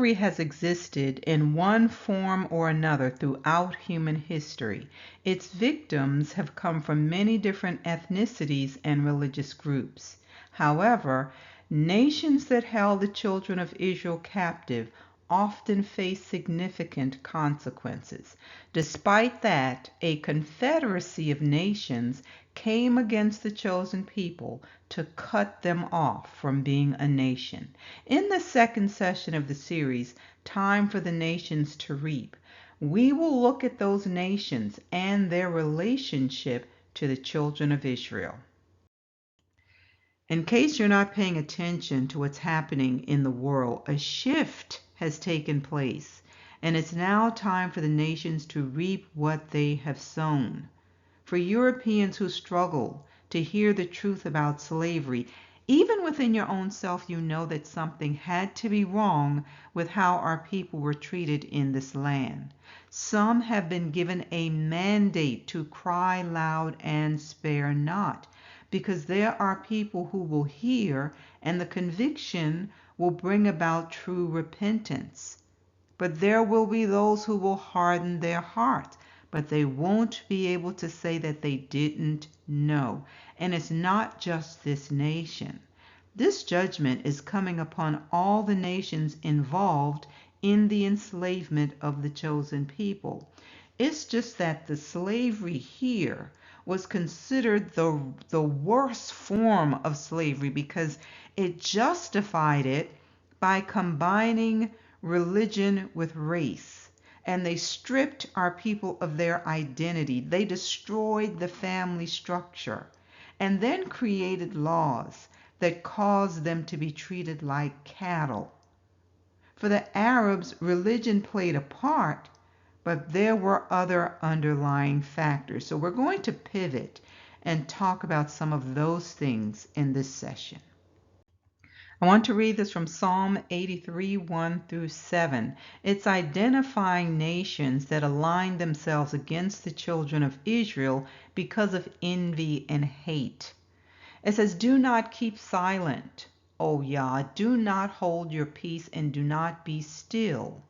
Slavery has existed in one form or another throughout human history. Its victims have come from many different ethnicities and religious groups. However, nations that held the children of Israel captive often face significant consequences. Despite that, a confederacy of nations came against the chosen people to cut them off from being a nation. In the second session of the series, Time for the Nations to Reap, we will look at those nations and their relationship to the children of Israel. In case you're not paying attention to what's happening in the world, a shift has taken place, and it's now time for the nations to reap what they have sown. For Europeans who struggle to hear the truth about slavery, even within your own self, you know that something had to be wrong with how our people were treated in this land. Some have been given a mandate to cry loud and spare not, because there are people who will hear, and the conviction will bring about true repentance. But there will be those who will harden their heart, but they won't be able to say that they didn't know. And it's not just this nation. This judgment is coming upon all the nations involved in the enslavement of the chosen people. It's just that the slavery here was considered the worst form of slavery because it justified it by combining religion with race. And they stripped our people of their identity. They destroyed the family structure and then created laws that caused them to be treated like cattle. For the Arabs, religion played a part, but there were other underlying factors. So we're going to pivot and talk about some of those things in this session. I want to read this from Psalm 83, 1 through 7. It's identifying nations that align themselves against the children of Israel because of envy and hate. It says, "Do not keep silent, O Yah. Do not hold your peace and do not be still,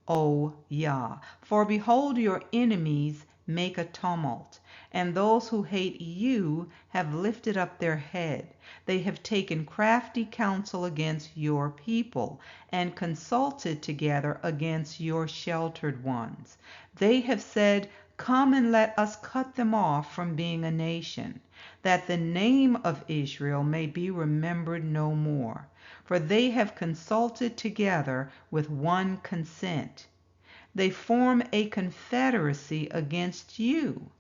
O Yah. For behold, your enemies make a tumult, and those who hate you have lifted up their head. They have taken crafty counsel against your people and consulted together against your sheltered ones. They have said, 'Come and let us cut them off from being a nation, that the name of Israel may be remembered no more.' For they have consulted together with one consent. They form a confederacy against you.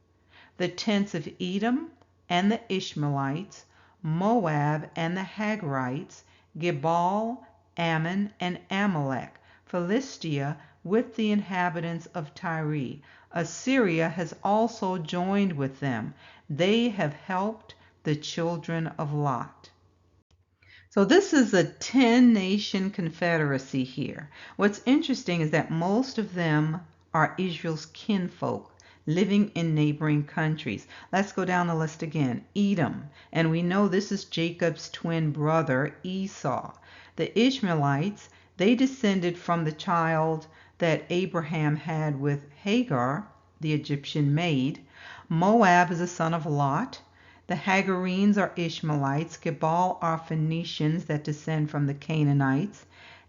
The tents of Edom and the Ishmaelites, Moab and the Hagrites, Gebal, Ammon, and Amalek, Philistia with the inhabitants of Tyre. Assyria has also joined with them. They have helped the children of Lot." So this is a 10-nation confederacy here. What's interesting is that most of them are Israel's kinfolk living in neighboring countries. Let's go down the list again. Edom, and we know this is Jacob's twin brother Esau. The Ishmaelites, they descended from the child that Abraham had with Hagar, the Egyptian maid. Moab is a son of Lot. The Hagarenes are Ishmaelites. Gebal are Phoenicians that descend from the Canaanites.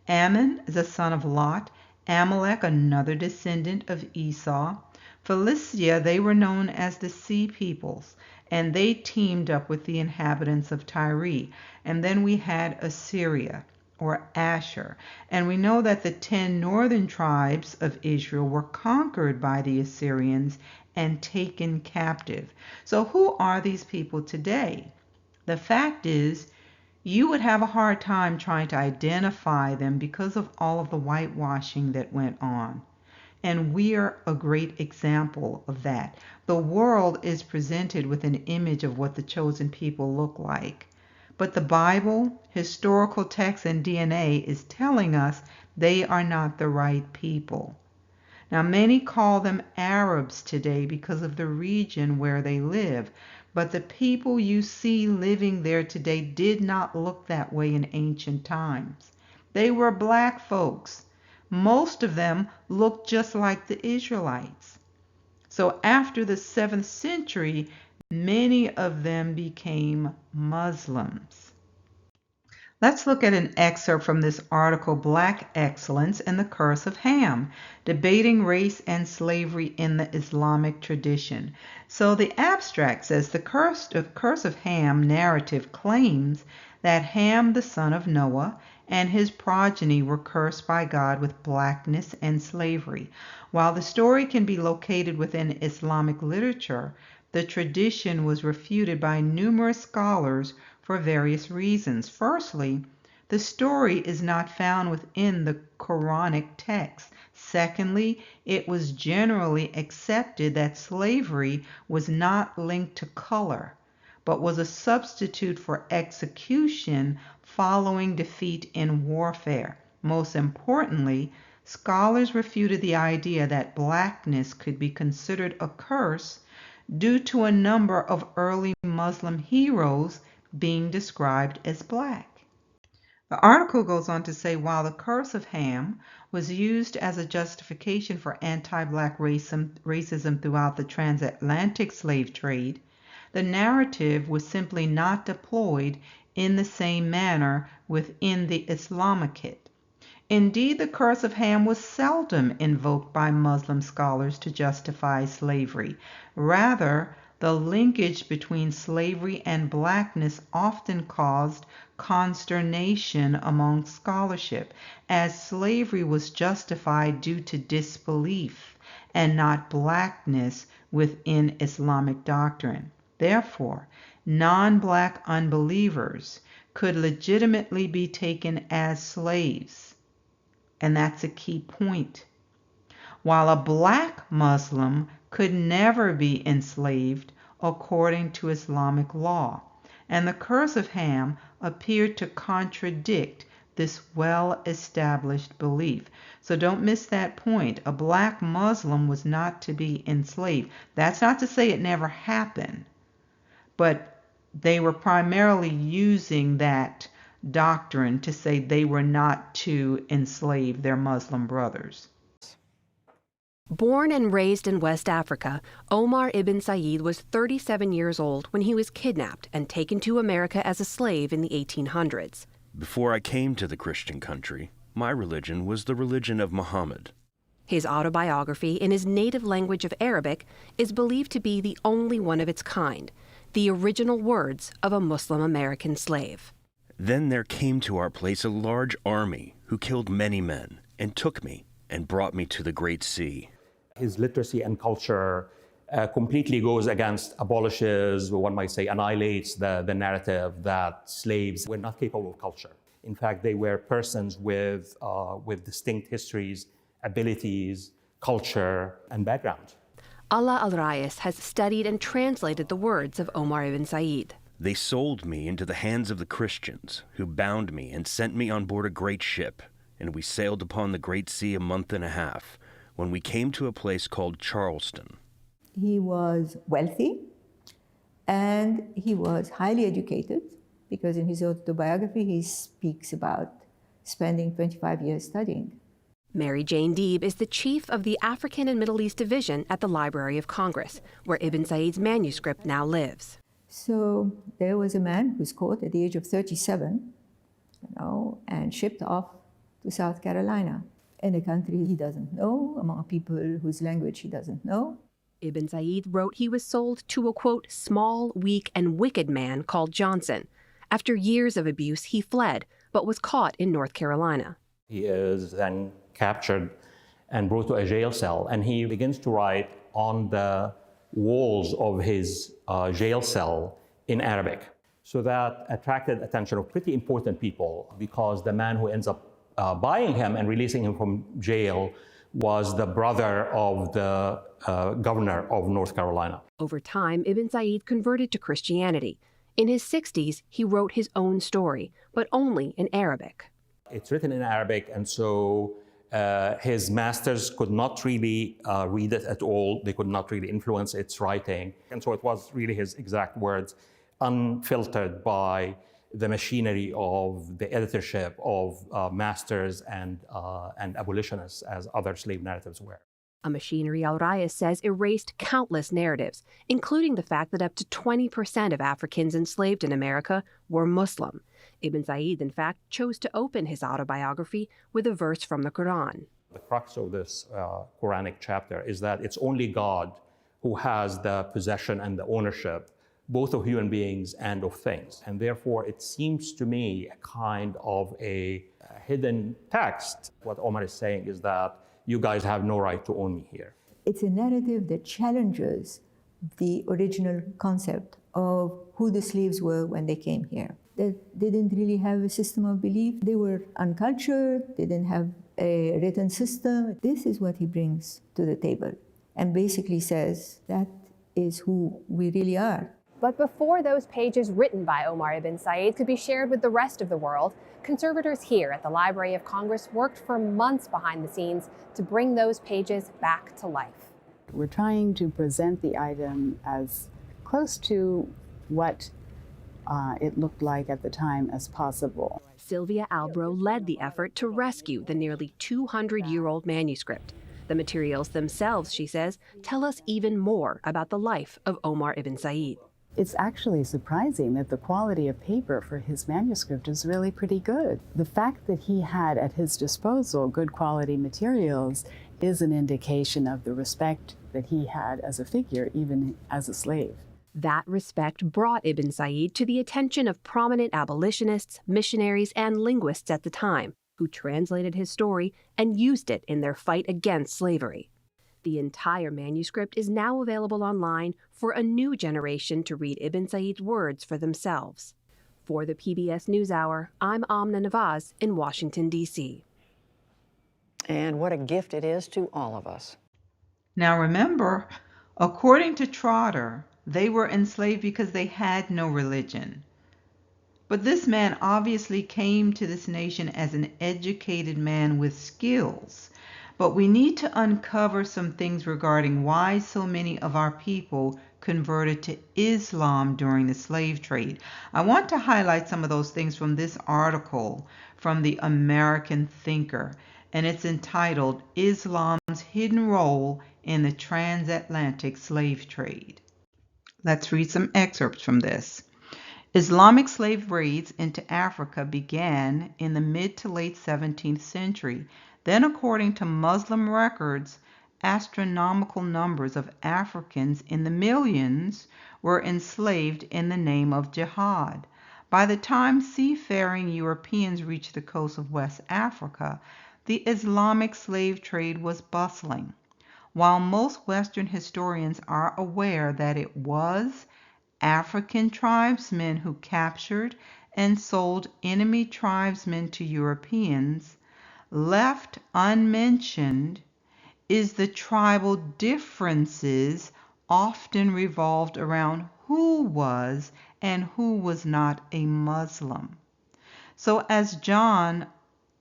Ammon is a son of Lot. Amalek, another descendant of Esau. Philistia, they were known as the Sea Peoples, and they teamed up with the inhabitants of Tyre. And then we had Assyria, or Asher. And we know that the 10 northern tribes of Israel were conquered by the Assyrians and taken captive. So who are these people today? The fact is, you would have a hard time trying to identify them because of all of the whitewashing that went on. And we're a great example of that. The world is presented with an image of what the chosen people look like. But the Bible, historical text, and DNA is telling us they are not the right people. Now, many call them Arabs today because of the region where they live. But the people you see living there today did not look that way in ancient times. They were black folks, most of them looked just like the Israelites. So after the 7th century, many of them became Muslims. Let's look at an excerpt from this article, Black Excellence and the Curse of Ham, Debating Race and Slavery in the Islamic Tradition. So the abstract says the curse of Ham narrative claims that Ham, the son of Noah, and his progeny were cursed by God with blackness and slavery. While the story can be located within Islamic literature, the tradition was refuted by numerous scholars for various reasons. Firstly, the story is not found within the Quranic text. Secondly, it was generally accepted that slavery was not linked to color, but was a substitute for execution following defeat in warfare. Most importantly, scholars refuted the idea that blackness could be considered a curse due to a number of early Muslim heroes being described as black. The article goes on to say while the curse of Ham was used as a justification for anti-black racism throughout the transatlantic slave trade, the narrative was simply not deployed in the same manner within the Islamic. Indeed, the curse of Ham was seldom invoked by Muslim scholars to justify slavery. Rather, the linkage between slavery and blackness often caused consternation among scholarship, as slavery was justified due to disbelief and not blackness within Islamic doctrine. Therefore, non-black unbelievers could legitimately be taken as slaves. And that's a key point. While a black Muslim could never be enslaved according to Islamic law, and the curse of Ham appeared to contradict this well-established belief. So don't miss that point. A black Muslim was not to be enslaved. That's not to say it never happened, but they were primarily using that doctrine to say they were not to enslave their Muslim brothers. Born and raised in West Africa, Omar ibn Said was 37 years old when he was kidnapped and taken to America as a slave in the 1800s. Before I came to the Christian country, my religion was the religion of Muhammad. His autobiography in his native language of Arabic is believed to be the only one of its kind, the original words of a Muslim American slave. Then there came to our place a large army who killed many men and took me and brought me to the great sea. His literacy and culture completely goes against, abolishes, one might say, annihilates the narrative that slaves were not capable of culture. In fact, they were persons with distinct histories, abilities, culture, and background. Allah al-Rais has studied and translated the words of Omar ibn Said. They sold me into the hands of the Christians, who bound me and sent me on board a great ship, and we sailed upon the great sea a month and a half, when we came to a place called Charleston. He was wealthy, and he was highly educated, because in his autobiography he speaks about spending 25 years studying. Mary Jane Deeb is the chief of the African and Middle East Division at the Library of Congress, where Ibn Said's manuscript now lives. So there was a man who's caught at the age of 37, and shipped off to South Carolina, in a country he doesn't know, among people whose language he doesn't know. Ibn Said wrote he was sold to a, quote, small, weak, and wicked man called Johnson. After years of abuse, he fled, but was caught in North Carolina. He is then captured and brought to a jail cell, and he begins to write on the walls of his jail cell in Arabic. So that attracted attention of pretty important people, because the man who ends up buying him and releasing him from jail was the brother of the governor of North Carolina. Over time, Ibn Said converted to Christianity. In his 60s, he wrote his own story, but only in Arabic. It's written in Arabic, and so his masters could not really read it at all. They could not really influence its writing. And so it was really his exact words, unfiltered by the machinery of the editorship of masters and abolitionists as other slave narratives were. A machinery Al-Rayas says erased countless narratives, including the fact that up to 20% of Africans enslaved in America were Muslim. Ibn Said, in fact, chose to open his autobiography with a verse from the Quran. The crux of this Quranic chapter is that it's only God who has the possession and the ownership, both of human beings and of things. And therefore, it seems to me a kind of a hidden text. What Omar is saying is that you guys have no right to own me here. It's a narrative that challenges the original concept of who the slaves were when they came here. That they didn't really have a system of belief. They were uncultured. They didn't have a written system. This is what he brings to the table and basically says that is who we really are. But before those pages written by Omar ibn Said could be shared with the rest of the world, conservators here at the Library of Congress worked for months behind the scenes to bring those pages back to life. We're trying to present the item as close to what it looked like at the time as possible. Sylvia Albro led the effort to rescue the nearly 200-year-old manuscript. The materials themselves, she says, tell us even more about the life of Omar ibn Said. It's actually surprising that the quality of paper for his manuscript is really pretty good. The fact that he had at his disposal good quality materials is an indication of the respect that he had as a figure, even as a slave. That respect brought Ibn Said to the attention of prominent abolitionists, missionaries, and linguists at the time, who translated his story and used it in their fight against slavery. The entire manuscript is now available online for a new generation to read Ibn Said's words for themselves. For the PBS NewsHour, I'm Amna Nawaz in Washington, D.C. And what a gift it is to all of us. Now remember, according to Trotter, they were enslaved because they had no religion. But this man obviously came to this nation as an educated man with skills. But we need to uncover some things regarding why so many of our people converted to Islam during the slave trade. I want to highlight some of those things from this article from the American Thinker, and it's entitled Islam's Hidden Role in the Transatlantic Slave Trade. Let's read some excerpts from this. Islamic slave raids into Africa began in the mid to late 17th century. Then, according to Muslim records, astronomical numbers of Africans in the millions were enslaved in the name of jihad. By the time seafaring Europeans reached the coast of West Africa, the Islamic slave trade was bustling. While most Western historians are aware that it was African tribesmen who captured and sold enemy tribesmen to Europeans, left unmentioned is the tribal differences often revolved around who was and who was not a Muslim. So as John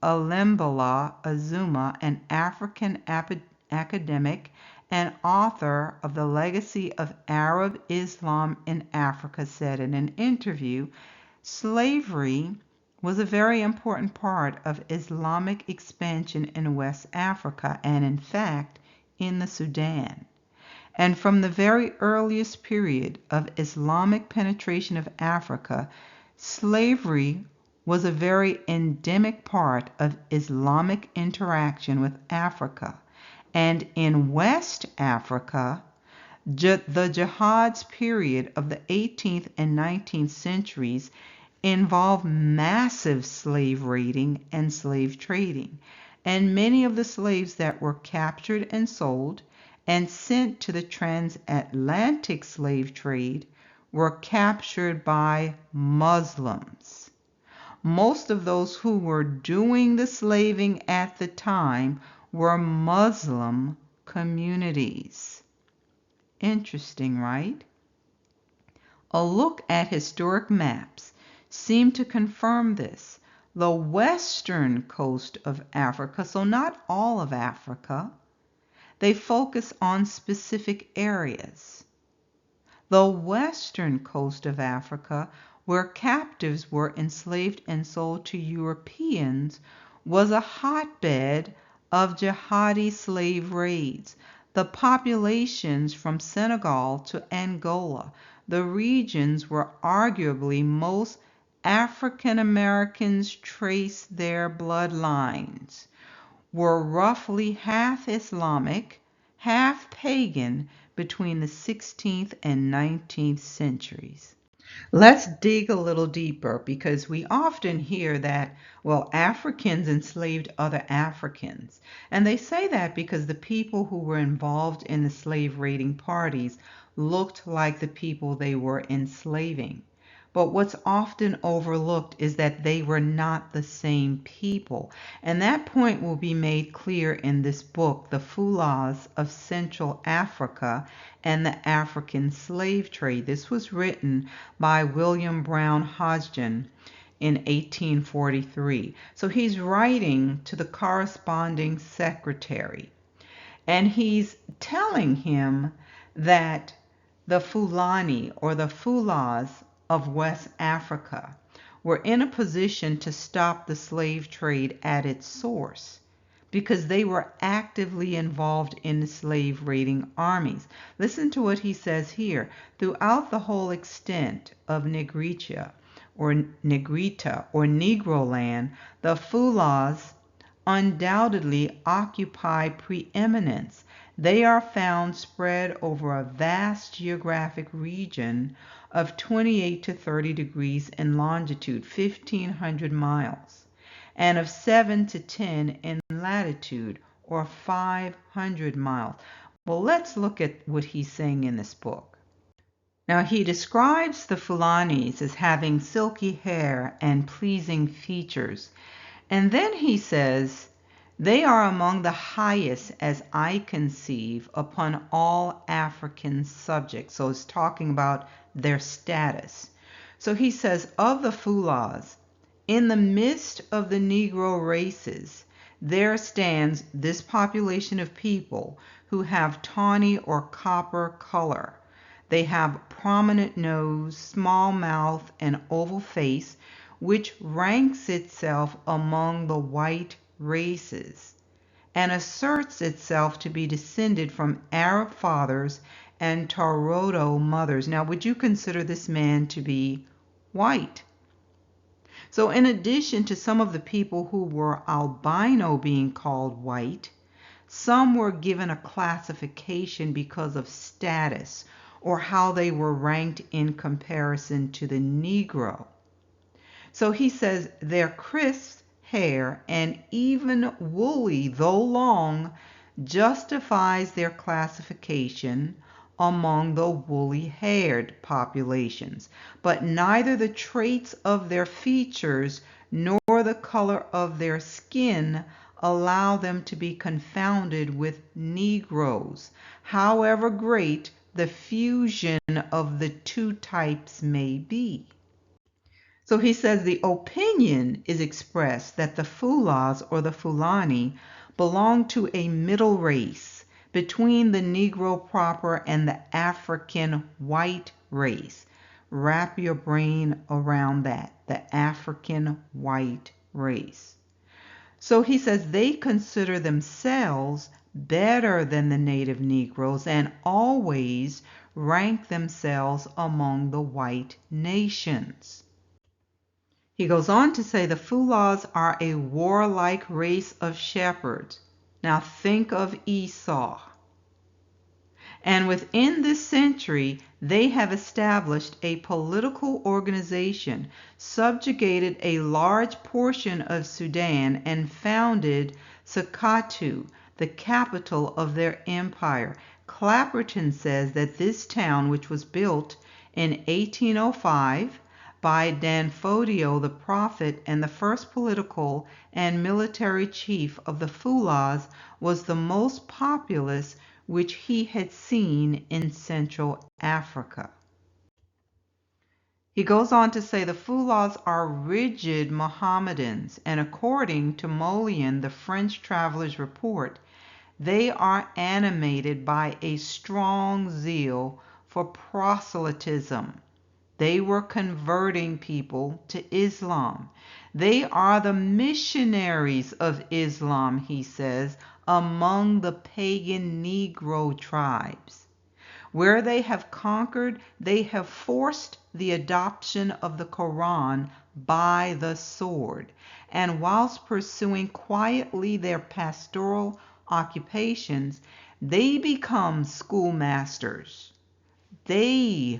Alembala Azuma, an African academic and author of The Legacy of Arab Islam in Africa, said in an interview, slavery was a very important part of Islamic expansion in West Africa and, in fact, in the Sudan. And from the very earliest period of Islamic penetration of Africa, slavery was a very endemic part of Islamic interaction with Africa. And in West Africa, the jihad's period of the 18th and 19th centuries involved massive slave raiding and slave trading, and many of the slaves that were captured and sold and sent to the transatlantic slave trade were captured by Muslims. Most of those who were doing the slaving at the time were Muslim communities. Interesting, right? A look at historic maps seem to confirm this. The western coast of Africa, so not all of Africa, they focus on specific areas. The western coast of Africa where captives were enslaved and sold to Europeans, was a hotbed of jihadi slave raids. The populations from Senegal to Angola, the regions where arguably most African Americans trace their bloodlines, were roughly half Islamic, half pagan between the 16th and 19th centuries. Let's dig a little deeper because we often hear that, well, Africans enslaved other Africans. And they say that because the people who were involved in the slave raiding parties looked like the people they were enslaving. But what's often overlooked is that they were not the same people. And that point will be made clear in this book, The Fulahs of Central Africa and the African Slave Trade. This was written by William Brown Hodgson in 1843. So he's writing to the corresponding secretary, and he's telling him that the Fulani or the Fulahs of West Africa were in a position to stop the slave trade at its source because they were actively involved in the slave raiding armies. Listen to what he says here. Throughout the whole extent of Negrita or Negro land, the Fulahs undoubtedly occupy preeminence. They are found spread over a vast geographic region of 28 to 30 degrees in longitude, 1,500 miles, and of 7 to 10 in latitude, or 500 miles. Well, let's look at what he's saying in this book. Now, he describes the Fulanis as having silky hair and pleasing features. And then he says, they are among the highest as I conceive upon all African subjects. So it's talking about their status. So he says, of the Fulahs, in the midst of the Negro races, there stands this population of people who have tawny or copper color. They have prominent nose, small mouth, and oval face, which ranks itself among the white races and asserts itself to be descended from Arab fathers and Torodo mothers. Now, would you consider this man to be white? So in addition to some of the people who were albino being called white, some were given a classification because of status or how they were ranked in comparison to the Negro. So he says their crisp hair and even woolly, though long, justifies their classification among the woolly-haired populations, but neither the traits of their features nor the color of their skin allow them to be confounded with Negroes, however great the fusion of the two types may be. So he says the opinion is expressed that the Fulahs or the Fulani belong to a middle race between the Negro proper and the African white race. Wrap your brain around that, the African white race. So he says they consider themselves better than the native Negroes and always rank themselves among the white nations. He goes on to say the Fulahs are a warlike race of shepherds. Now think of Esau. And within this century, they have established a political organization, subjugated a large portion of Sudan, and founded Sokoto, the capital of their empire. Clapperton says that this town, which was built in 1805, by Danfodio the prophet and the first political and military chief of the Fulahs, was the most populous which he had seen in Central Africa. He goes on to say the Fulahs are rigid Mohammedans, and according to Molian, the French traveler's report, they are animated by a strong zeal for proselytism. They were converting people to Islam. They are the missionaries of Islam, he says, among the pagan Negro tribes. Where they have conquered, they have forced the adoption of the Quran by the sword. And whilst pursuing quietly their pastoral occupations, they become schoolmasters. They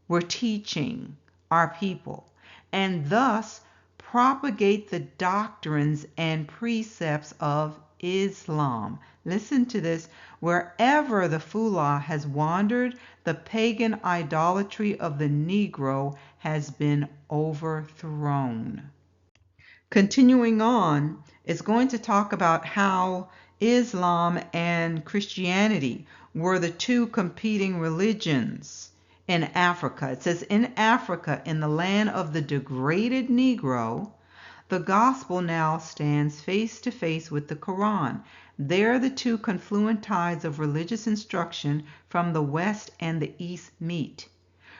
were teaching our people, and thus propagate the doctrines and precepts of Islam. Listen to this. Wherever the Fulani has wandered, the pagan idolatry of the Negro has been overthrown. Continuing on, it's going to talk about how Islam and Christianity were the two competing religions in Africa. It says, in Africa, in the land of the degraded Negro, the gospel now stands face to face with the Quran. There the two confluent tides of religious instruction from the west and the east meet.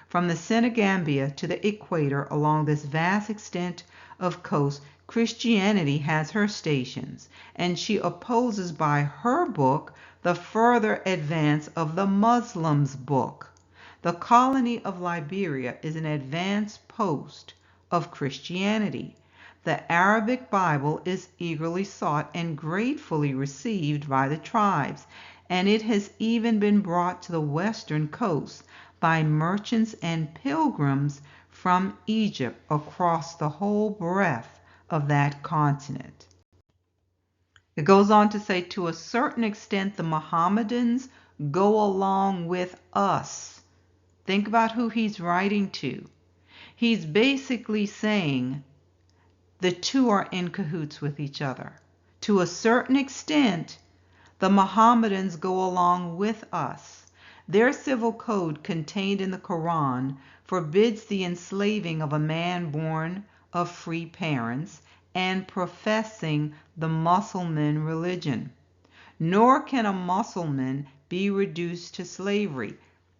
From the Senegambia to the equator, along this vast extent of coast, Christianity has her stations, and she opposes by her book the further advance of the Muslims' book. The colony of Liberia is an advanced post of Christianity. The Arabic Bible is eagerly sought and gratefully received by the tribes, and it has even been brought to the western coast by merchants and pilgrims from Egypt across the whole breadth of that continent. It goes on to say, to a certain extent, the Mohammedans go along with us. Think about who he's writing to. He's basically saying the two are in cahoots with each other. To a certain extent, the Mohammedans go along with us. Their civil code contained in the Quran forbids the enslaving of a man born of free parents and professing the Muslim religion. Nor can a Muslim be reduced to slavery.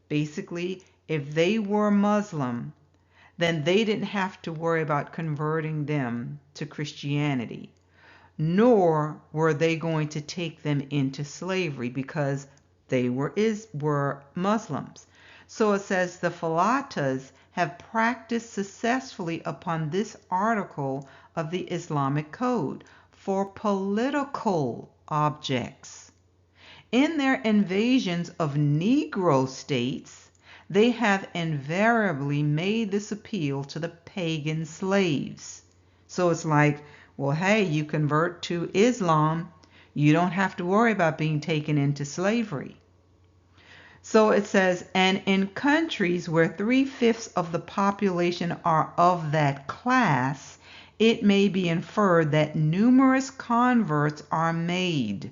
Basically, if they were Muslim, then they didn't have to worry about converting them to Christianity, nor were they going to take them into slavery because they were Muslims. So it says the Falatas have practiced successfully upon this article of the Islamic code for political objects. In their invasions of Negro states, they have invariably made this appeal to the pagan slaves. So it's like, well, hey, you convert to Islam, you don't have to worry about being taken into slavery. So it says, and in countries where 3/5 of the population are of that class, it may be inferred that numerous converts are made,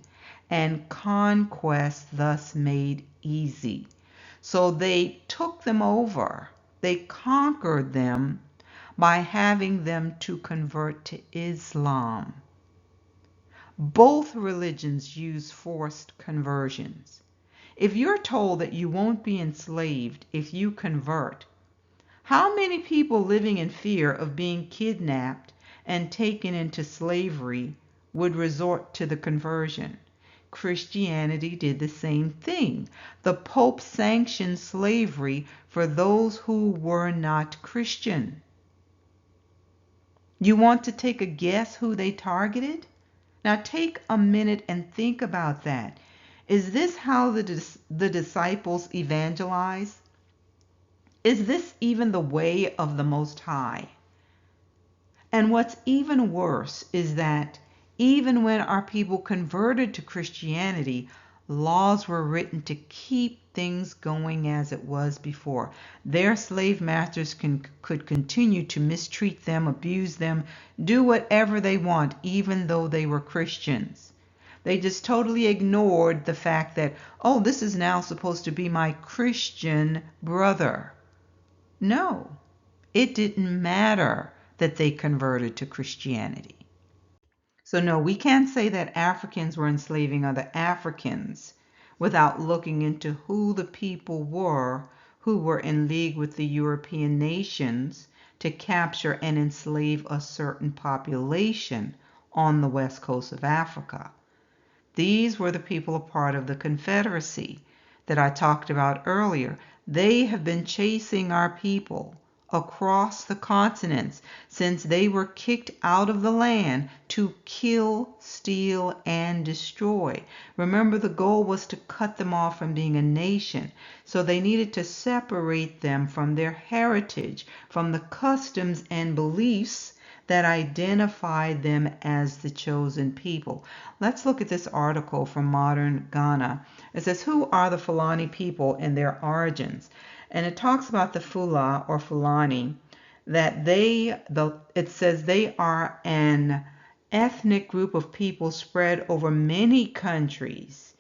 and conquest thus made easy. So they took them over. They conquered them by having them to convert to Islam. Both religions use forced conversions. If you're told that you won't be enslaved if you convert, how many people living in fear of being kidnapped and taken into slavery would resort to the conversion? Christianity did the same thing. The Pope sanctioned slavery for those who were not Christian. You want to take a guess who they targeted? Now take a minute and think about that. Is this how the disciples evangelize? Is this even the way of the Most High? And what's even worse is that even when our people converted to Christianity, laws were written to keep things going as it was before. Their slave masters could continue to mistreat them, abuse them, do whatever they want, even though they were Christians. They just totally ignored the fact that, oh, this is now supposed to be my Christian brother. No, it didn't matter that they converted to Christianity. So no, we can't say that Africans were enslaving other Africans without looking into who the people were who were in league with the European nations to capture and enslave a certain population on the west coast of Africa. These were the people a part of the Confederacy that I talked about earlier. They have been chasing our people across the continents since they were kicked out of the land to kill, steal, and destroy. Remember, the goal was to cut them off from being a nation. So they needed to separate them from their heritage, from the customs and beliefs that identified them as the chosen people. Let's look at this article from Modern Ghana. It says, who are the Fulani people and their origins? And it talks about the Fula or Fulani, that it says they are an ethnic group of people spread over many countries,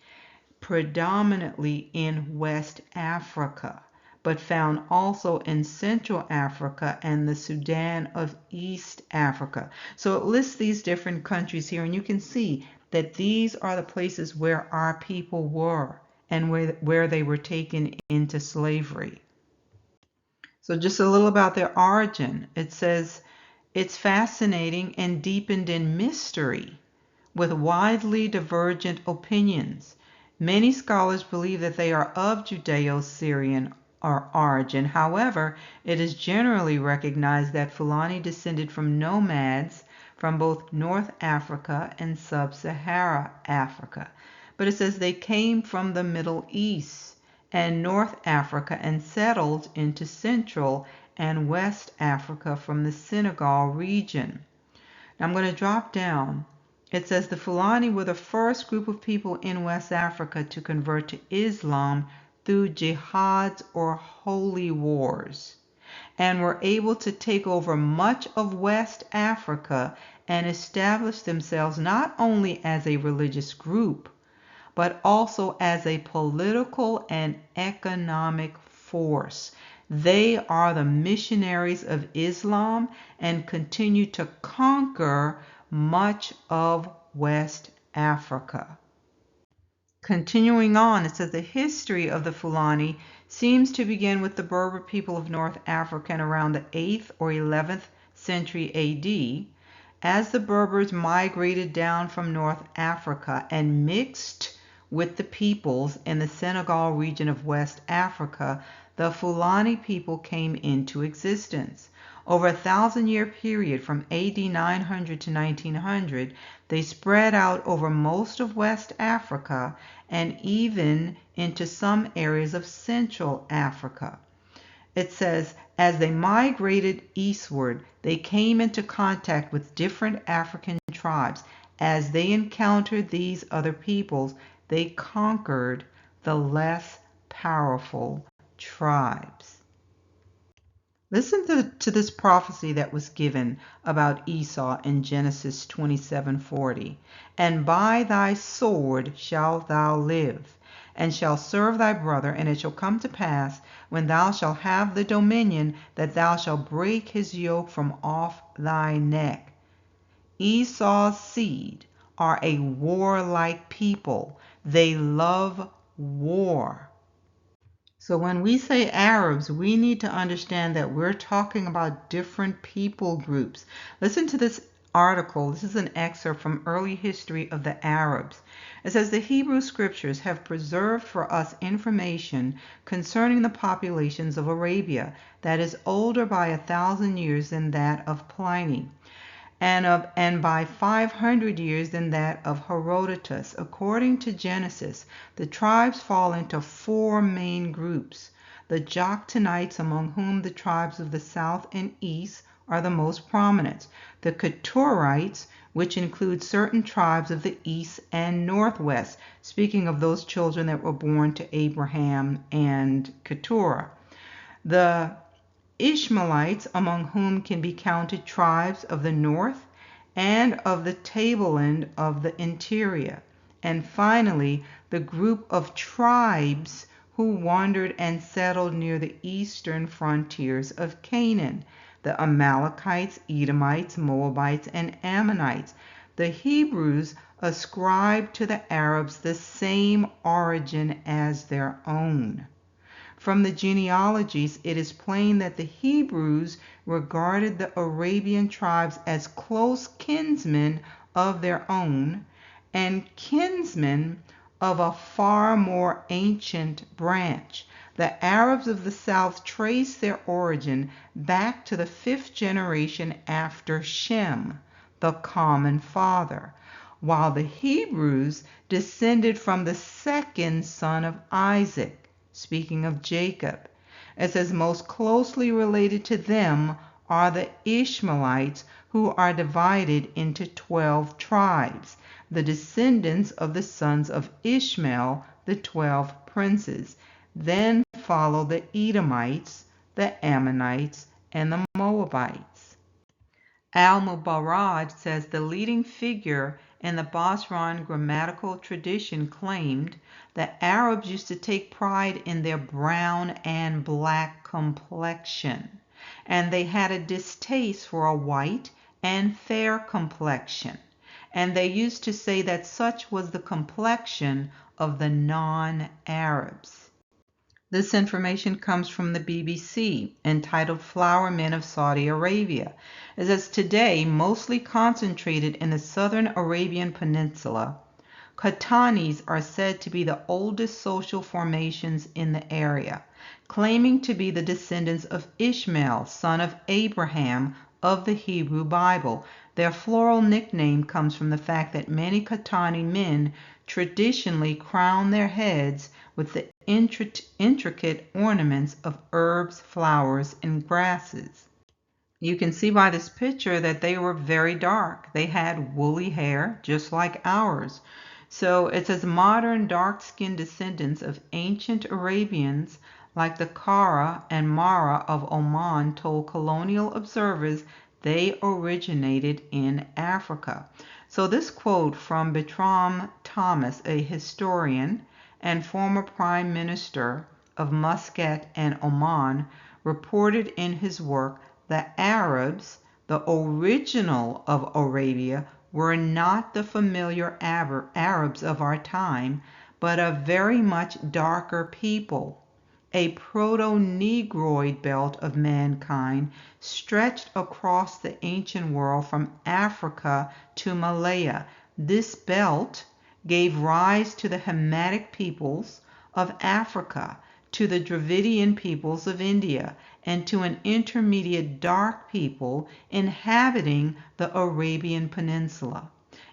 predominantly in West Africa, but found also in Central Africa and the Sudan of East Africa. So it lists these different countries here, and you can see that these are the places where our people were and where they were taken into slavery. So just a little about their origin. It says, it's fascinating and deepened in mystery with widely divergent opinions. Many scholars believe that they are of Judeo-Syrian origin. However, it is generally recognized that Fulani descended from nomads from both North Africa and Sub-Sahara Africa. But it says they came from the Middle East and North Africa and settled into Central and West Africa from the Senegal region. Now I'm going to drop down. It says the Fulani were the first group of people in West Africa to convert to Islam through jihads or holy wars, and were able to take over much of West Africa and establish themselves not only as a religious group, but also as a political and economic force. They are the missionaries of Islam and continue to conquer much of West Africa. Continuing on, it says the history of the Fulani seems to begin with the Berber people of North Africa in around the 8th or 11th century AD. As the Berbers migrated down from North Africa and mixed with the peoples in the Senegal region of West Africa, the Fulani people came into existence. Over a 1,000-year period from AD 900 to 1900, they spread out over most of West Africa and even into some areas of Central Africa. It says, as they migrated eastward, they came into contact with different African tribes. As they encountered these other peoples, they conquered the less powerful tribes. Listen to this prophecy that was given about Esau in Genesis 27:40. And by thy sword shalt thou live, and shall serve thy brother, and it shall come to pass, when thou shalt have the dominion, that thou shalt break his yoke from off thy neck. Esau's seed are a warlike people. They love war. So when we say Arabs, we need to understand that we're talking about different people groups. Listen to this article. This is an excerpt from Early History of the Arabs. It says the Hebrew scriptures have preserved for us information concerning the populations of Arabia that is older by 1,000 years than that of Pliny, and by 500 years than that of Herodotus. According to Genesis, the tribes fall into 4 main groups. The Joktaanites, among whom the tribes of the south and east are the most prominent. The Keturaites, which include certain tribes of the east and northwest, speaking of those children that were born to Abraham and Keturah. The Ishmaelites, among whom can be counted tribes of the north and of the tableland of the interior. And finally, the group of tribes who wandered and settled near the eastern frontiers of Canaan, the Amalekites, Edomites, Moabites, and Ammonites. The Hebrews ascribed to the Arabs the same origin as their own. From the genealogies, it is plain that the Hebrews regarded the Arabian tribes as close kinsmen of their own and kinsmen of a far more ancient branch. The Arabs of the south trace their origin back to the 5th generation after Shem, the common father, while the Hebrews descended from the 2nd son of Isaac, speaking of Jacob. It says most closely related to them are the Ishmaelites, who are divided into 12 tribes, the descendants of the sons of Ishmael, the 12 princes. Then follow the Edomites, the Ammonites, and the Moabites. Al-Mubarrad says the leading figure in the Basran grammatical tradition claimed that Arabs used to take pride in their brown and black complexion, and they had a distaste for a white and fair complexion, and they used to say that such was the complexion of the non-Arabs. This information comes from the BBC, entitled Flower Men of Saudi Arabia. It says today, mostly concentrated in the southern Arabian Peninsula, Khatanis are said to be the oldest social formations in the area, claiming to be the descendants of Ishmael, son of Abraham, of the Hebrew Bible. Their floral nickname comes from the fact that many Khatani men traditionally crown their heads with the intricate ornaments of herbs, flowers, and grasses. You can see by this picture that they were very dark. They had woolly hair, just like ours. So it says modern dark-skinned descendants of ancient Arabians like the Kara and Mara of Oman told colonial observers they originated in Africa. So this quote from Bertram Thomas, a historian and former Prime Minister of Muscat and Oman, reported in his work, "The Arabs, the original of Arabia, were not the familiar Arabs of our time, but a very much darker people. A proto-Negroid belt of mankind stretched across the ancient world from Africa to Malaya. This belt gave rise to the Hamitic peoples of Africa, to the Dravidian peoples of India, and to an intermediate dark people inhabiting the Arabian Peninsula.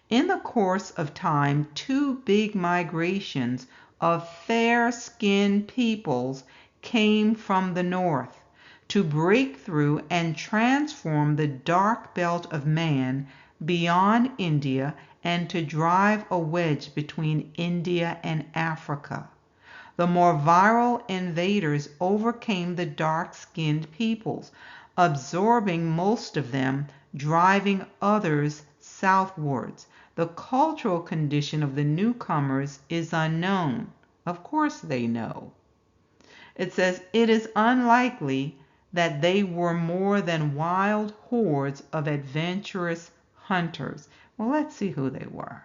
In the course of time, 2 big migrations of fair-skinned peoples came from the north to break through and transform the dark belt of man beyond India and to drive a wedge between India and Africa. The more virile invaders overcame the dark-skinned peoples, absorbing most of them, driving others southwards. The cultural condition of the newcomers is unknown." Of course they know. It says, "It is unlikely that they were more than wild hordes of adventurous hunters." Well, let's see who they were.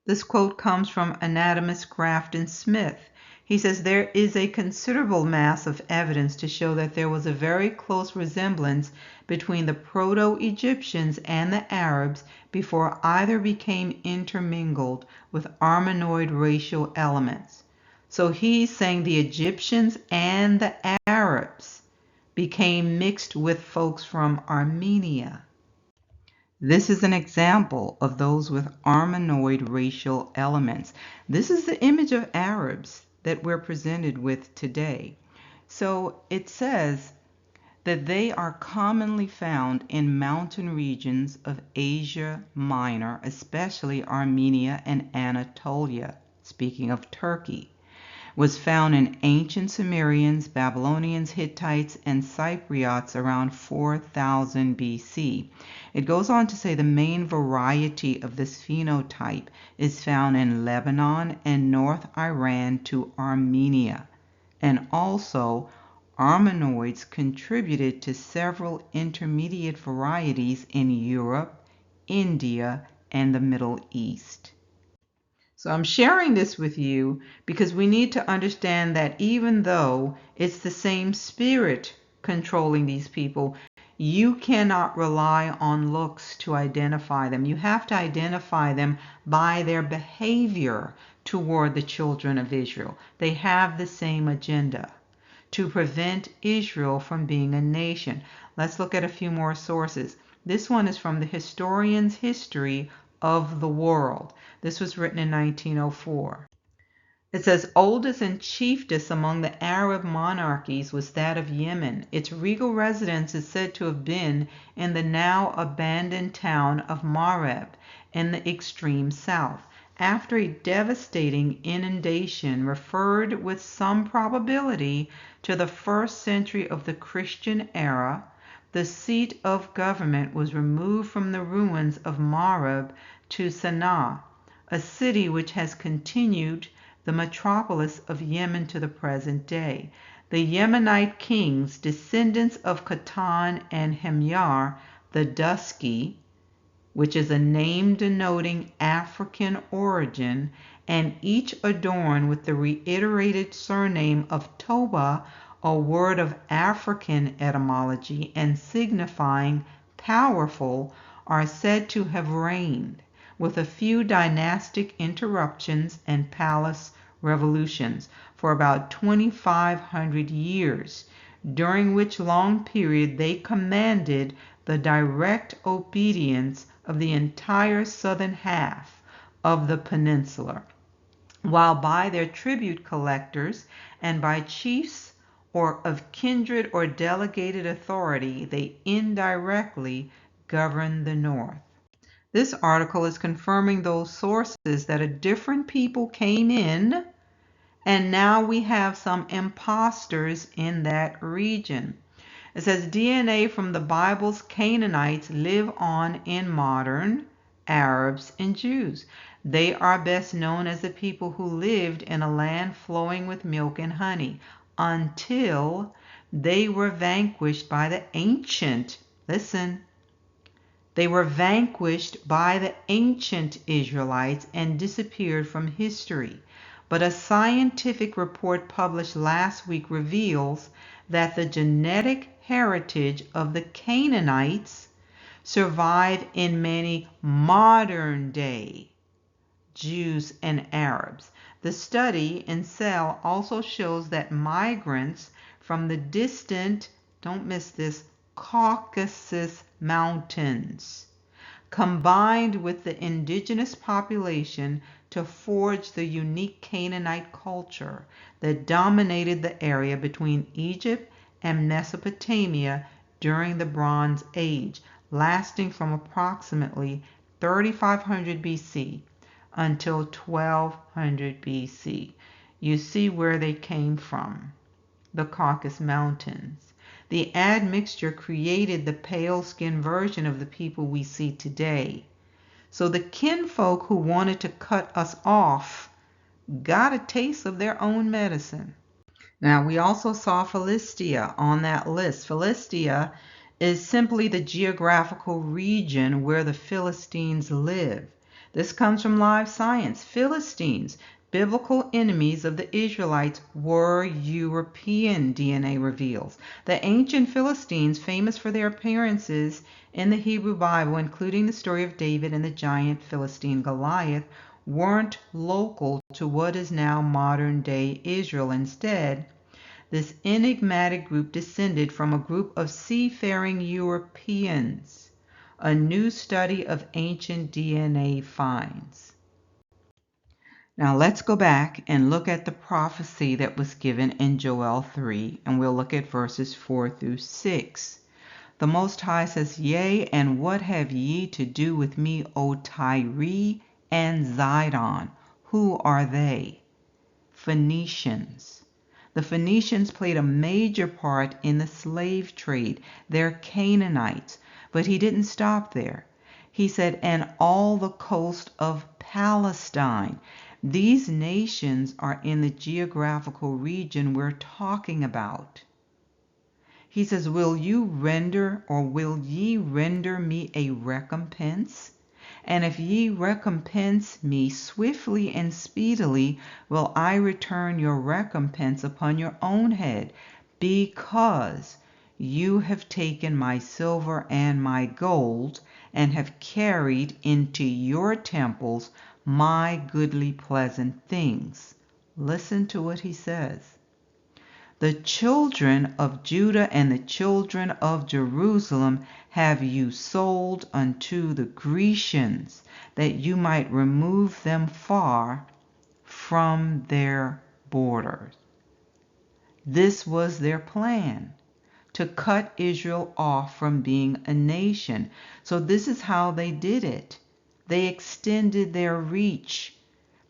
This quote comes from anatomist Grafton Smith. He says, "There is a considerable mass of evidence to show that there was a very close resemblance between the Proto-Egyptians and the Arabs before either became intermingled with Armenoid racial elements." So he's saying the Egyptians and the Arabs became mixed with folks from Armenia. This is an example of those with Armenoid racial elements. This is the image of Arabs that we're presented with today. So it says that they are commonly found in mountain regions of Asia Minor, especially Armenia and Anatolia, speaking of Turkey. Was found in ancient Sumerians, Babylonians, Hittites, and Cypriots around 4000 BC. It goes on to say the main variety of this phenotype is found in Lebanon and North Iran to Armenia, and also Armenoids contributed to several intermediate varieties in Europe, India, and the Middle East. So I'm sharing this with you because we need to understand that even though it's the same spirit controlling these people, you cannot rely on looks to identify them. You have to identify them by their behavior toward the children of Israel. They have the same agenda: to prevent Israel from being a nation. Let's look at a few more sources. This one is from the Historian's History of the World. This was written in 1904. It says, oldest and chiefest among the Arab monarchies was that of Yemen. Its regal residence is said to have been in the now abandoned town of Mareb in the extreme south. After a devastating inundation referred with some probability to the 1st century of the Christian era, the seat of government was removed from the ruins of Mareb to Sana'a, a city which has continued the metropolis of Yemen to the present day. The Yemenite kings, descendants of Qatan and Himyar the Dusky, which is a name denoting African origin, and each adorned with the reiterated surname of Toba, a word of African etymology and signifying powerful, are said to have reigned, with a few dynastic interruptions and palace revolutions, for about 2,500 years, during which long period they commanded the direct obedience of the entire southern half of the peninsula, while by their tribute collectors and by chiefs or of kindred or delegated authority they indirectly governed the north. This article is confirming those sources that a different people came in, and now we have some imposters in that region. It says DNA from the Bible's Canaanites live on in modern Arabs and Jews. They are best known as the people who lived in a land flowing with milk and honey until they were vanquished by the ancient, listen, they were vanquished by the ancient Israelites and disappeared from history. But a scientific report published last week reveals that the genetic heritage of the Canaanites survive in many modern day Jews and Arabs. The study in Cell also shows that migrants from the distant, don't miss this, Caucasus Mountains combined with the indigenous population to forge the unique Canaanite culture that dominated the area between Egypt and Mesopotamia during the Bronze Age, lasting from approximately 3500 BC until 1200 BC. You see where they came from, the Caucasus Mountains. The admixture created the pale-skinned version of the people we see today. So the kinfolk who wanted to cut us off got a taste of their own medicine. Now, we also saw Philistia on that list. Philistia is simply the geographical region where the Philistines live. This comes from Live Science. Philistines, biblical enemies of the Israelites, were European, DNA reveals. The ancient Philistines, famous for their appearances in the Hebrew Bible, including the story of David and the giant Philistine Goliath, weren't local to what is now modern-day Israel. Instead, this enigmatic group descended from a group of seafaring Europeans, a new study of ancient DNA finds. Now let's go back and look at the prophecy that was given in Joel 3, and we'll look at verses 4 through 6. The Most High says, Yea, and what have ye to do with me, O Tyre and Zidon? Who are they? Phoenicians. The Phoenicians played a major part in the slave trade. They're Canaanites. But he didn't stop there. He said, and all the coast of Palestine. These nations are in the geographical region we're talking about. He says, will ye render me a recompense? And if ye recompense me swiftly and speedily, will I return your recompense upon your own head, because you have taken my silver and my gold, and have carried into your temples my goodly pleasant things. Listen to what he says. The children of Judah and the children of Jerusalem have you sold unto the Grecians, that you might remove them far from their borders. This was their plan, to cut Israel off from being a nation. So this is how they did it. They extended their reach.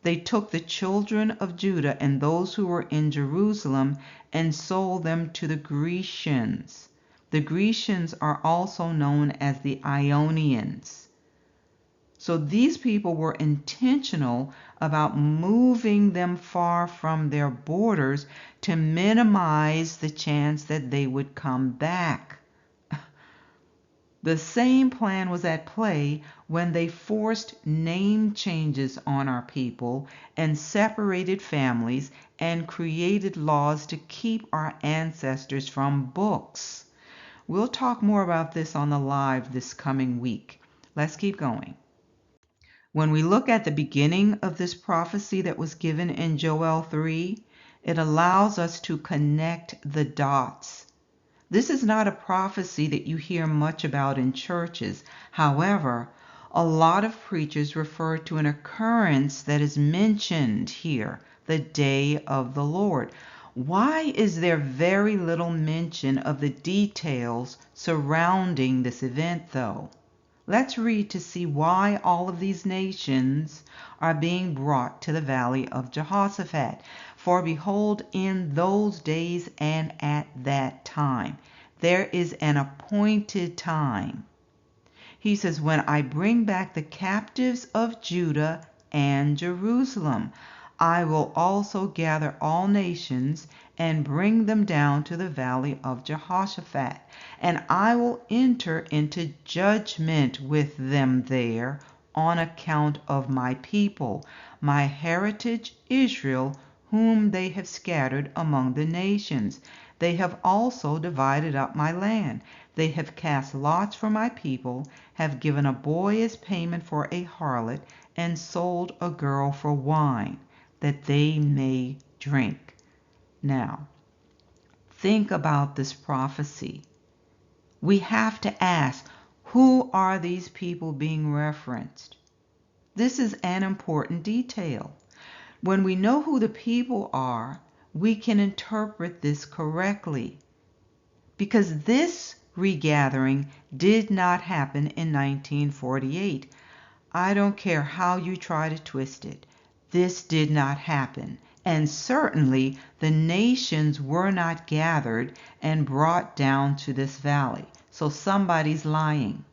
They took the children of Judah and those who were in Jerusalem and sold them to the Grecians. The Grecians are also known as the Ionians. So these people were intentional about moving them far from their borders to minimize the chance that they would come back. The same plan was at play when they forced name changes on our people and separated families and created laws to keep our ancestors from books. We'll talk more about this on the live this coming week. Let's keep going. When we look at the beginning of this prophecy that was given in Joel 3, it allows us to connect the dots. This is not a prophecy that you hear much about in churches. However, a lot of preachers refer to an occurrence that is mentioned here, the day of the Lord. Why is there very little mention of the details surrounding this event, though? Let's read to see why all of these nations are being brought to the valley of Jehoshaphat. For behold, in those days and at that time, there is an appointed time. He says, when I bring back the captives of Judah and Jerusalem, I will also gather all nations and bring them down to the valley of Jehoshaphat, and I will enter into judgment with them there on account of my people, my heritage Israel, whom they have scattered among the nations. They have also divided up my land. They have cast lots for my people, have given a boy as payment for a harlot, and sold a girl for wine, that they may drink. Now, think about this prophecy. We have to ask, who are these people being referenced? This is an important detail. When we know who the people are, we can interpret this correctly. Because this regathering did not happen in 1948. I don't care how you try to twist it. This did not happen. And certainly the nations were not gathered and brought down to this valley. So somebody's lying.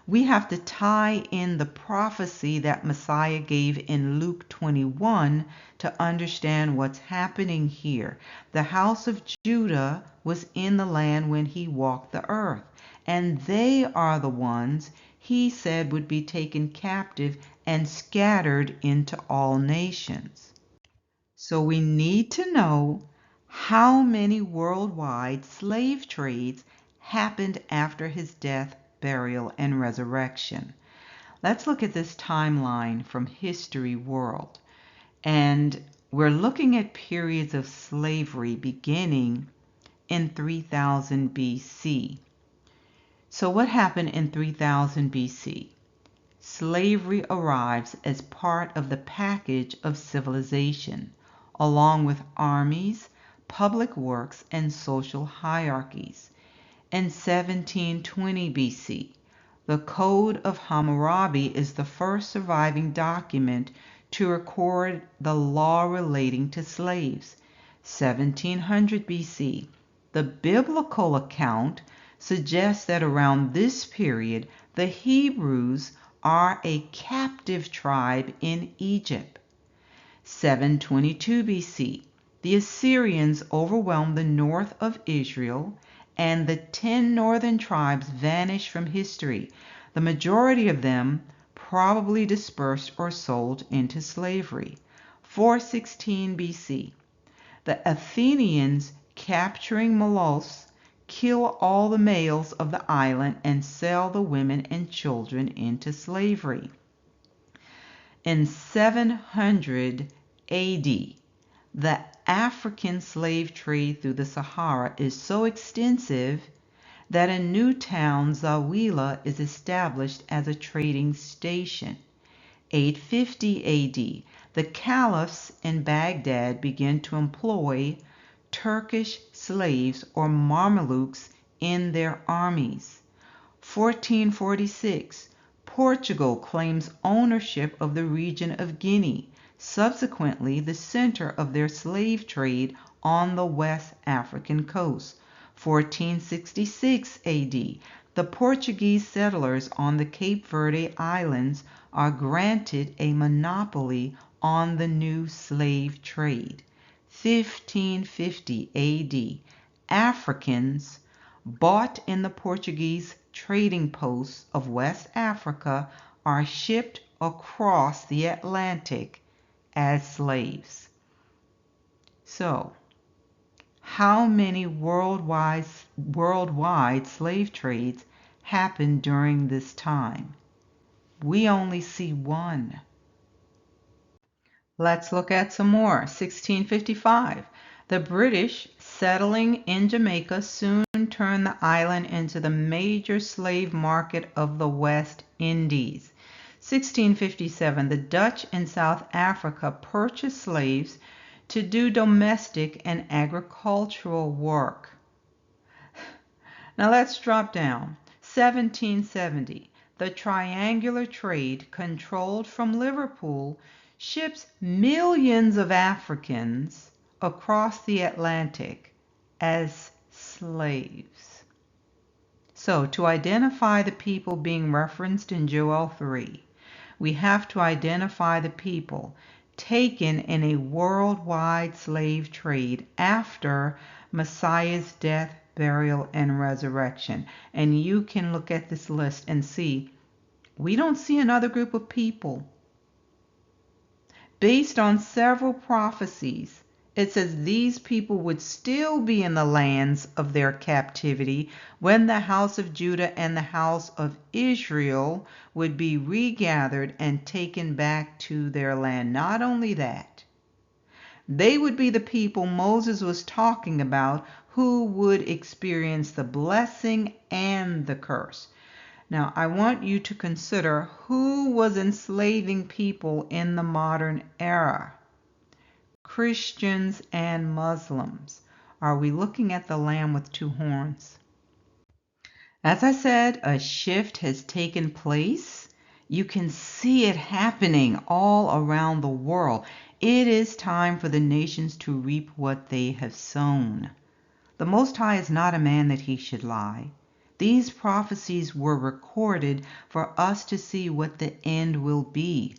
We have to tie in the prophecy that Messiah gave in Luke 21 to understand what's happening here. The house of Judah was in the land when he walked the earth, and they are the ones he said would be taken captive and scattered into all nations. So we need to know how many worldwide slave trades happened after his death, burial, and resurrection. Let's look at this timeline from History World. And we're looking at periods of slavery beginning in 3000 BC. So what happened in 3000 BC? Slavery arrives as part of the package of civilization, along with armies, public works, and social hierarchies. In 1720 BC, the Code of Hammurabi is the first surviving document to record the law relating to slaves. 1700 BC, the biblical account suggests that around this period, the Hebrews are a captive tribe in Egypt. 722 BC, the Assyrians overwhelmed the north of Israel, and the 10 northern tribes vanish from history. The majority of them probably dispersed or sold into slavery. 416 BC. The Athenians, capturing Melos, kill all the males of the island and sell the women and children into slavery. In 700 AD, the African slave trade through the Sahara is so extensive that a new town, Zawila, is established as a trading station. 850 AD, the caliphs in Baghdad begin to employ Turkish slaves or Mamelukes in their armies. 1446, Portugal claims ownership of the region of Guinea, subsequently the center of their slave trade on the West African coast. 1466 AD, the Portuguese settlers on the Cape Verde Islands are granted a monopoly on the new slave trade. 1550 AD, Africans bought in the Portuguese trading posts of West Africa are shipped across the Atlantic as slaves. So, how many worldwide slave trades happened during this time? We only see one. Let's look at some more. 1655. The British, settling in Jamaica, soon turned the island into the major slave market of the West Indies. 1657. The Dutch in South Africa purchased slaves to do domestic and agricultural work. Now let's drop down. 1770. The triangular trade, controlled from Liverpool, ships millions of Africans across the Atlantic as slaves. So, to identify the people being referenced in Joel 3, we have to identify the people taken in a worldwide slave trade after Messiah's death, burial, and resurrection. And you can look at this list and see, we don't see another group of people. Based on several prophecies, it says these people would still be in the lands of their captivity when the house of Judah and the house of Israel would be regathered and taken back to their land. Not only that, they would be the people Moses was talking about who would experience the blessing and the curse. Now, I want you to consider who was enslaving people in the modern era. Christians and Muslims. Are we looking at the lamb with two horns? As I said, a shift has taken place. You can see it happening all around the world. It is time for the nations to reap what they have sown. The Most High is not a man that he should lie. These prophecies were recorded for us to see what the end will be.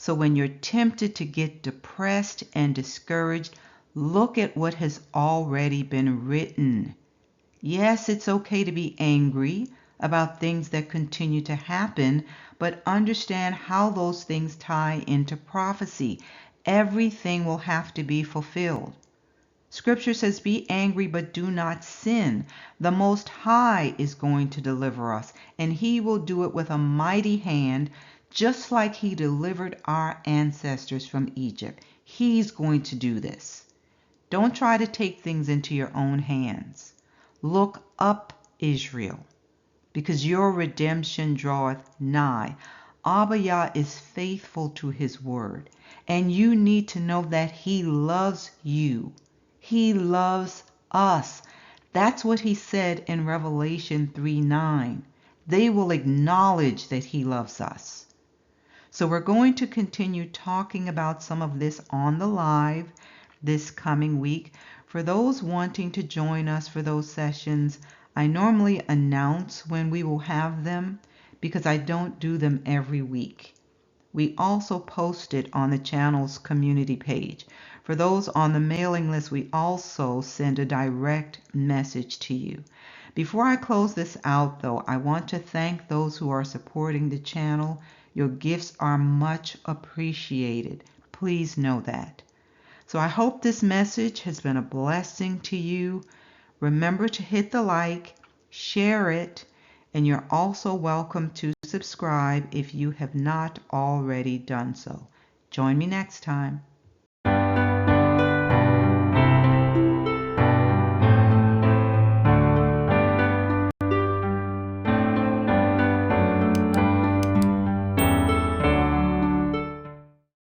So when you're tempted to get depressed and discouraged, look at what has already been written. Yes, it's okay to be angry about things that continue to happen, but understand how those things tie into prophecy. Everything will have to be fulfilled. Scripture says, be angry, but do not sin. The Most High is going to deliver us, and he will do it with a mighty hand, just like he delivered our ancestors from Egypt. He's going to do this. Don't try to take things into your own hands. Look up, Israel, because your redemption draweth nigh. Abba Yah is faithful to his word, and you need to know that he loves you. He loves us. That's what he said in Revelation 3:9. They will acknowledge that he loves us. So we're going to continue talking about some of this on the live this coming week. For those wanting to join us for those sessions, I normally announce when we will have them because I don't do them every week. We also post it on the channel's community page. For those on the mailing list, we also send a direct message to you. Before I close this out, though, I want to thank those who are supporting the channel. Your gifts are much appreciated. Please know that. So I hope this message has been a blessing to you. Remember to hit the like, share it, and you're also welcome to subscribe if you have not already done so. Join me next time.